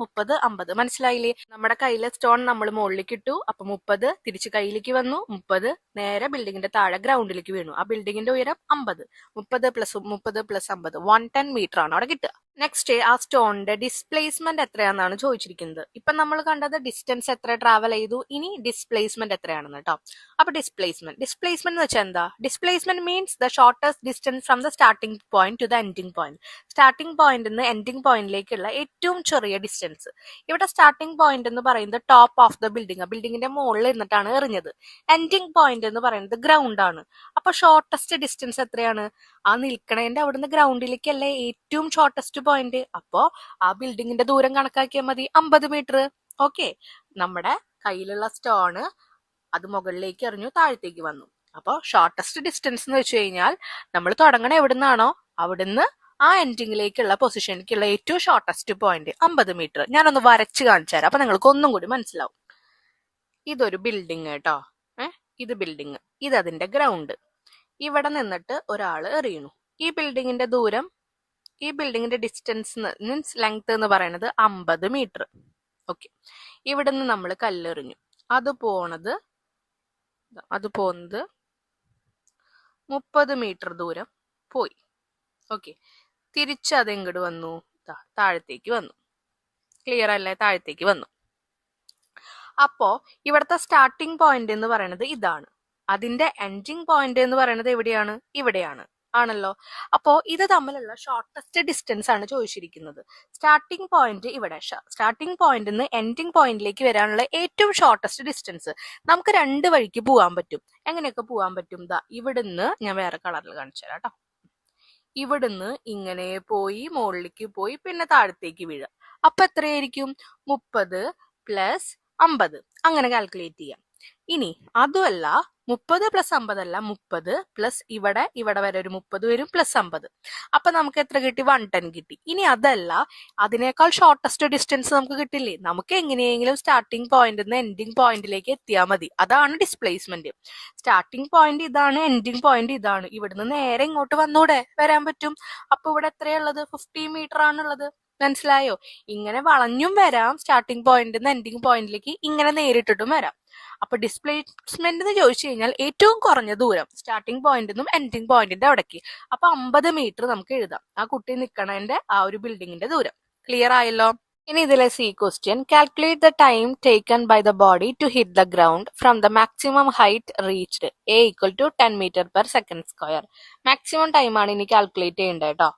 30, 50 മനസ്സിലായില്ലേ? നമ്മുടെ കയ്യിലെ സ്റ്റോൺ നമ്മൾ മുകളിലേക്ക് ഇട്ടു, അപ്പൊ 30 തിരിച്ച് കയ്യിലേക്ക് വന്നു, 30 നേരെ ബിൽഡിങ്ങിന്റെ താഴെ ഗ്രൗണ്ടിലേക്ക് വീണു. ആ ബിൽഡിങ്ങിന്റെ ഉയരം 50. 30 + 30 + 50 110 മീറ്റർ ആണ് അവിടെ കിട്ടുക. നെക്സ്റ്റ് ആ സ്റ്റോണിന്റെ ഡിസ്പ്ലേസ്മെന്റ് എത്രയാണെന്നാണ് ചോദിച്ചിരിക്കുന്നത്. ഇപ്പൊ നമ്മൾ കണ്ടത് ഡിസ്റ്റൻസ് എത്ര ട്രാവൽ ചെയ്തു, ഇനി ഡിസ്പ്ലേസ്മെന്റ് എത്രയാണെന്ന് കേട്ടോ. അപ്പൊ ഡിസ്പ്ലേസ്മെന്റ് എന്ന് വെച്ചാൽ എന്താ? Displacement means the shortest distance from the starting point two the ending point. Starting point നിന്ന് എൻഡിംഗ് പോയിന്റിലേക്കുള്ള ഏറ്റവും ചെറിയ ഡിസ്റ്റൻസ്. ഇവിടെ സ്റ്റാർട്ടിംഗ് പോയിന്റ് എന്ന് പറയുന്നത് ടോപ്പ് ഓഫ് ദ ബിൽഡിംഗ്, ബിൽഡിങ്ങിന്റെ മുകളിൽ ഇരുന്നിട്ടാണ് എറിഞ്ഞത്. എൻഡിംഗ് പോയിന്റ് എന്ന് പറയുന്നത് ഗ്രൗണ്ട് ആണ്. അപ്പൊ ഷോർട്ടസ്റ്റ് ഡിസ്റ്റൻസ് എത്രയാണ്? ആ നിൽക്കണേന്റെ അവിടുന്ന് ഗ്രൗണ്ടിലേക്കല്ലേ ഏറ്റവും ഷോർട്ടസ്റ്റ് പോയിന്റ്. അപ്പോ ആ ബിൽഡിങ്ങിന്റെ ദൂരം കണക്കാക്കിയാൽ മതി, 50 മീറ്റർ. ഓക്കെ, നമ്മുടെ കയ്യിലുള്ള സ്റ്റോണ് അത് മുകളിലേക്ക് എറിഞ്ഞു, താഴത്തേക്ക് വന്നു. അപ്പൊ ഷോർട്ടസ്റ്റ് ഡിസ്റ്റൻസ് എന്ന് വെച്ച് കഴിഞ്ഞാൽ നമ്മൾ തുടങ്ങണ എവിടുന്നാണോ അവിടുന്ന് ആ എൻഡിങ്ങിലേക്കുള്ള പൊസിഷനിലേക്കുള്ള ഏറ്റവും ഷോർട്ടസ്റ്റ് പോയിന്റ് 50 മീറ്റർ. ഞാനൊന്ന് വരച്ച് കാണിച്ചു തരാം, അപ്പൊ നിങ്ങൾക്ക് ഒന്നും കൂടി മനസ്സിലാവും. ഇതൊരു ബിൽഡിങ് കേട്ടോ. ഇത് ബിൽഡിങ്, ഇത് അതിന്റെ ഗ്രൗണ്ട്. ഇവിടെ നിന്നിട്ട് ഒരാള് എറിയണു. ഈ ബിൽഡിങ്ങിന്റെ ദൂരം, ഈ ബിൽഡിങ്ങിന്റെ ഡിസ്റ്റൻസ് മീൻസ് ലെങ്ത് എന്ന് പറയുന്നത് 50 മീറ്റർ. ഓക്കെ, ഇവിടുന്ന് നമ്മൾ കല്ലെറിഞ്ഞു. അത് പോകുന്നത് 30 മീറ്റർ ദൂരം പോയി. ഓക്കെ, തിരിച്ച് അത് എങ്ങോട്ട് വന്നു? താഴത്തേക്ക് വന്നു. ക്ലിയർ അല്ലേ? താഴത്തേക്ക് വന്നു. അപ്പോ ഇവിടുത്തെ സ്റ്റാർട്ടിംഗ് പോയിന്റ് എന്ന് പറയുന്നത് ഇതാണ്. അതിന്റെ എൻഡിങ് പോയിന്റ് എന്ന് പറയുന്നത് എവിടെയാണ്? ഇവിടെയാണ്, ആണല്ലോ. അപ്പോ ഇത് തമ്മിലുള്ള ഷോർട്ടസ്റ്റ് ഡിസ്റ്റൻസ് ആണ് ചോദിച്ചിരിക്കുന്നത്. സ്റ്റാർട്ടിംഗ് പോയിന്റ് ഇവിടെ, സ്റ്റാർട്ടിംഗ് പോയിന്റ് നിന്ന് എൻഡിങ് പോയിന്റിലേക്ക് വരാനുള്ള ഏറ്റവും ഷോർട്ടസ്റ്റ് ഡിസ്റ്റൻസ്. നമുക്ക് 2 വഴിക്ക് പോകാൻ പറ്റും. എങ്ങനെയൊക്കെ പോകാൻ പറ്റും? ഇവിടുന്ന് ഞാൻ വേറെ കളറിൽ കാണിച്ചു തരാം കേട്ടോ. ഇവിടുന്ന് ഇങ്ങനെ പോയി മുകളിലേക്ക് പോയി പിന്നെ താഴത്തേക്ക് വീഴുക. അപ്പൊ എത്രയായിരിക്കും? 30 + 50 അങ്ങനെ കാൽക്കുലേറ്റ് ചെയ്യാം. ഇനി അതുമല്ല, 30 + 50 അല്ല, 30 പ്ലസ് ഇവിടെ വരെ ഒരു 30 വരും, +50. അപ്പൊ നമുക്ക് എത്ര കിട്ടി? 110 കിട്ടി. ഇനി അതല്ല, അതിനേക്കാൾ ഷോർട്ടസ്റ്റ് ഡിസ്റ്റൻസ് നമുക്ക് കിട്ടില്ലേ? നമുക്ക് എങ്ങനെയെങ്കിലും സ്റ്റാർട്ടിംഗ് പോയിന്റ് നിന്ന് എൻഡിങ് പോയിന്റിലേക്ക് എത്തിയാൽ മതി. അതാണ് ഡിസ്പ്ലേസ്മെന്റ്. സ്റ്റാർട്ടിംഗ് പോയിന്റ് ഇതാണ്, എൻഡിങ് പോയിന്റ് ഇതാണ്. ഇവിടുന്ന് നേരെ ഇങ്ങോട്ട് വന്നൂടെ? വരാൻ പറ്റും. അപ്പൊ ഇവിടെ എത്രയുള്ളത്? 50 മീറ്റർ ആണുള്ളത്. മനസ്സിലായോ? ഇങ്ങനെ വളഞ്ഞും വരാം, സ്റ്റാർട്ടിംഗ് പോയിന്റ് നിന്ന് എൻഡിങ് പോയിന്റിലേക്ക് ഇങ്ങനെ നേരിട്ടിട്ടും വരാം. അപ്പൊ ഡിസ്പ്ലേസ്മെന്റ് എന്ന് ചോദിച്ചു കഴിഞ്ഞാൽ ഏറ്റവും കുറഞ്ഞ ദൂരം സ്റ്റാർട്ടിംഗ് പോയിന്റിനും എൻഡിംഗ് പോയിന്റിന്റെ അവിടേക്ക്. അപ്പൊ 50 മീറ്റർ നമുക്ക് എഴുതാം, ആ കുട്ടി നിൽക്കണതിന്റെ ആ ഒരു ബിൽഡിങ്ങിന്റെ ദൂരം. ക്ലിയർ ആയല്ലോ? ഇനി ഇതിലെ C question, calculate the time taken by the body to hit the ground from the maximum height reached A = 10 m/s². Maximum ടൈമാണ് ഇനി കാൽക്കുലേറ്റ് ചെയ്യേണ്ടത് കേട്ടോ.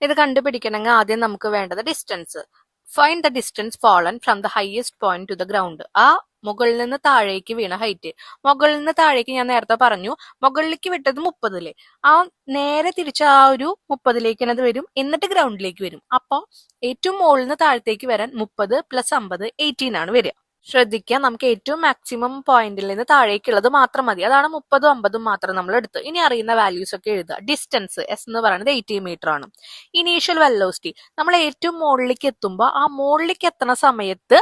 ഇത് കണ്ടുപിടിക്കണമെങ്കിൽ ആദ്യം നമുക്ക് വേണ്ടത് distance. Find the distance fallen from the highest point two the ground. ആ മുകളിൽ നിന്ന് താഴേക്ക് വീണ ഹൈറ്റ്. മുകളിൽ നിന്ന് താഴേക്ക് ഞാൻ നേരത്തെ പറഞ്ഞു, മുകളിലേക്ക് വിട്ടത് 30. ആ നേരെ തിരിച്ച് ആ ഒരു 30ലേക്ക് അത് വരും, എന്നിട്ട് ഗ്രൗണ്ടിലേക്ക് വരും. അപ്പൊ ഏറ്റവും മുകളിൽ നിന്ന് താഴത്തേക്ക് വരാൻ 30 + 50 18 ആണ് വരിക. ശ്രദ്ധിക്കുക, നമുക്ക് ഏറ്റവും മാക്സിമം പോയിന്റിൽ നിന്ന് താഴേക്കുള്ളത് മാത്രം മതി. അതാണ് 30ഉം 50ഉം മാത്രം നമ്മൾ എടുത്ത്. ഇനി അറിയുന്ന വാല്യൂസ് ഒക്കെ എഴുതുക. ഡിസ്റ്റൻസ് S എന്ന് പറയുന്നത് 80 മീറ്റർ ആണ്. ഇനീഷ്യൽ വെലോസിറ്റി, നമ്മൾ ഏറ്റവും മുകളിലേക്ക് എത്തുമ്പോൾ ആ മുകളിലേക്ക് എത്തുന്ന സമയത്ത്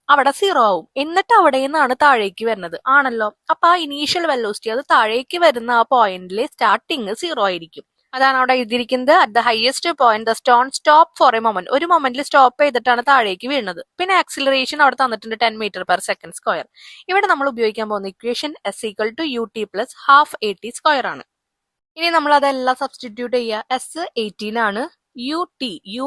അവിടെ 0 ആവും, എന്നിട്ട് അവിടെ നിന്നാണ് താഴേക്ക് വരുന്നത്, ആണല്ലോ. അപ്പൊ ആ ഇനീഷ്യൽ വെലോസിറ്റി, അത് താഴേക്ക് വരുന്ന ആ പോയിന്റിലെ സ്റ്റാർട്ടിങ് 0 ആയിരിക്കും. അതാണ് അവിടെ എഴുതിയിരിക്കുന്നത്. At the highest point the stone stop four A moment. ഒരു മൊമെന്റിൽ സ്റ്റോപ്പ് ചെയ്തിട്ടാണ് താഴേക്ക് വീഴുന്നത്. പിന്നെ ആക്സിലറേഷൻ അവിടെ തന്നിട്ടുണ്ട് 10 m/s². ഇവിടെ നമ്മൾ ഉപയോഗിക്കാൻ പോകുന്ന ഇക്വേഷൻ S = UT + ½ AT² ആണ്. ഇനി നമ്മൾ അതെല്ലാം സബ്സ്റ്റിറ്റ്യൂട്ട് ചെയ്യുക. S 18 ആണ്. U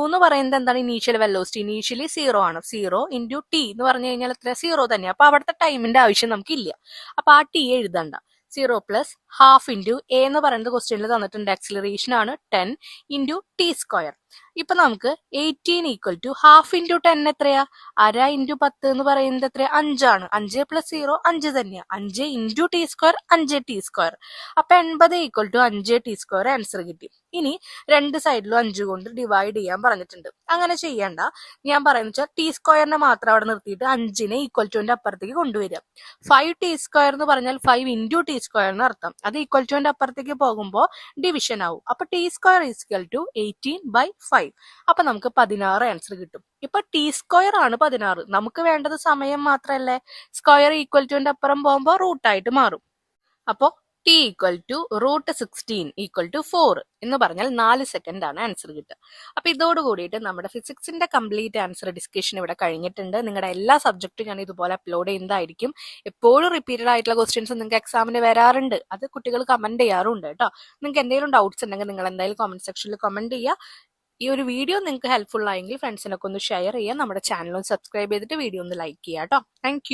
എന്ന് പറയുന്നത് എന്താണ്? Initial velocity. ഇനീഷ്യലി 0 ആണ്. 0 × T എന്ന് പറഞ്ഞു കഴിഞ്ഞാൽ എത്ര? 0 തന്നെ. അപ്പൊ അവിടുത്തെ ടൈമിന്റെ ആവശ്യം നമുക്കില്ല. അപ്പൊ ആ T എഴുതണ്ട. 0 + ½ × A എന്ന് പറയുന്നത് ക്വസ്റ്റ്യനിൽ തന്നിട്ടുണ്ട്. ആക്സിലറേഷൻ ആണ് 10 × T². ഇപ്പൊ നമുക്ക് 18 = ½ × 10 എത്രയാ? അര × 10 എന്ന് പറയുന്നത് എത്രയാ? 5 ആണ്. 5 + 0 5 തന്നെയാ. 5 × T², 5T². അപ്പൊ 80 = 5T² ആൻസർ കിട്ടി. ഇനി രണ്ട് സൈഡിലും 5 കൊണ്ട് ഡിവൈഡ് ചെയ്യാൻ പറഞ്ഞിട്ടുണ്ട്. അങ്ങനെ ചെയ്യണ്ട. ഞാൻ പറയുന്നത് വെച്ചാൽ T² മാത്രം അവിടെ നിർത്തിയിട്ട് 5നെ =ന്റെ അപ്പുറത്തേക്ക് കൊണ്ടുവരിക. 5T² എന്ന് പറഞ്ഞാൽ 5 × T² എന്ന് അർത്ഥം. അത് =ന്റെ അപ്പുറത്തേക്ക് പോകുമ്പോൾ ഡിവിഷൻ ആവും. അപ്പൊ T² = 18/5. അപ്പൊ നമുക്ക് 16 ആൻസർ കിട്ടും. ഇപ്പൊ T² ആണ് 16. നമുക്ക് വേണ്ടത് സമയം മാത്രല്ലേ. സ്ക്വയർ =ന്റെ അപ്പുറം പോകുമ്പോൾ റൂട്ടായിട്ട് മാറും. അപ്പോ T equal to √16 equal to 4 എന്ന് പറഞ്ഞാൽ 4 സെക്കൻഡ് ആണ് ആൻസർ കിട്ടുക. അപ്പൊ ഇതോട് കൂടിയിട്ട് നമ്മുടെ ഫിസിക്സിന്റെ കംപ്ലീറ്റ് ആൻസർ ഡിസ്കഷൻ ഇവിടെ കഴിഞ്ഞിട്ടുണ്ട്. നിങ്ങളുടെ എല്ലാ സബ്ജക്റ്റും ഞാൻ ഇതുപോലെ അപ്ലോഡ് ചെയ്യുന്നതായിരിക്കും. എപ്പോഴും റിപ്പീറ്റഡ് ആയിട്ടുള്ള ക്വസ്റ്റ്യൻസ് നിങ്ങൾക്ക് എക്സാമിന് വരാറുണ്ട്. അത് കുട്ടികൾ കമന്റ് ചെയ്യാറുണ്ട് കേട്ടോ. നിങ്ങൾക്ക് എന്തെങ്കിലും ഡൗട്ട്സ് ഉണ്ടെങ്കിൽ നിങ്ങൾ എന്തായാലും കമന്റ് സെക്ഷനിൽ കമന്റ് ചെയ്യുക. ഈ ഒരു വീഡിയോ നിങ്ങൾക്ക് ഹെൽപ്ഫുൾ ആയെങ്കിൽ ഫ്രണ്ട്സിനൊക്കെ ഒന്ന് ഷെയർ ചെയ്യുക. നമ്മുടെ ചാനൽ ഒന്ന് സബ്സ്ക്രൈബ് ചെയ്തിട്ട് വീഡിയോ ഒന്ന് ലൈക്ക് ചെയ്യുക കേട്ടോ. താങ്ക്